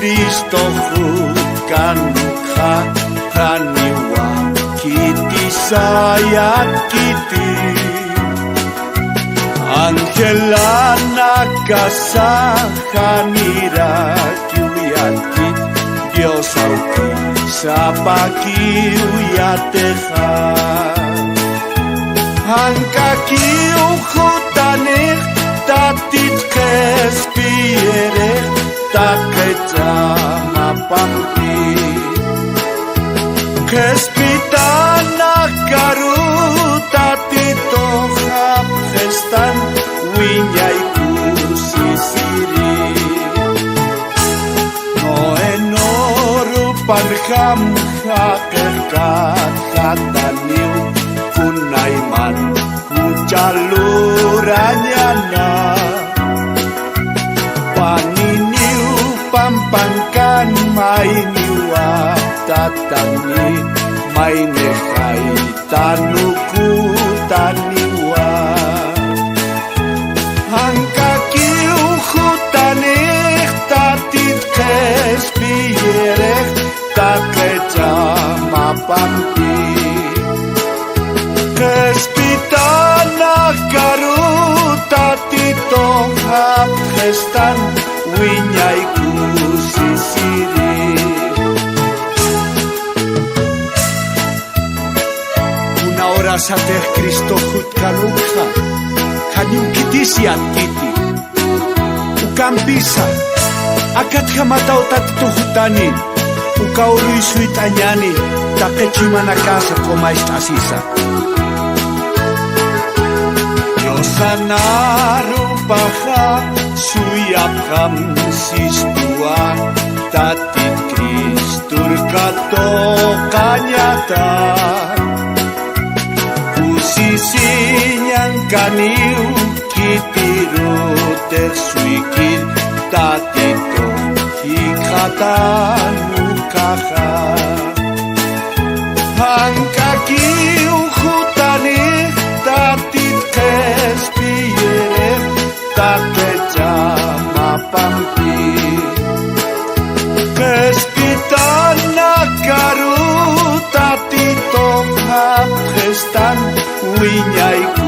Cristo hutkan ka kaniwa kiti sayat kiti Angela nakasahanira kiuyati Dios auti sapakiuyateha Hankakiu hutanih tatit kespiereh taketama pampi Kespitana karu tatito hap gestan winyaiku sisiri No enorupan ham hakekat kataniu kunaiman hujaluranyana Paniniu pampangkan mainiwa tatani mainehai tanuku taniwa Hangkakiu hutanih tatit kespiereh takecama pampi Kespitana karu tatito hap gestan winyaiku sisiri Una hora sateh Cristo hutkanukha Kanyum kitisiat kiti Ukam bisa Akat hamatau tatito hutani Ukaului suit anyani Takechimana casa komais asisa Sanarupaha suyapam sistua tatit Kristur kato kanyata Kusisinyang kaniu kitiru tersuikir tatito hikatanu kaha Hangkakiu hutani tatit kespiereh takecama pampi Kespitana karu tatito hap gestan winyaiku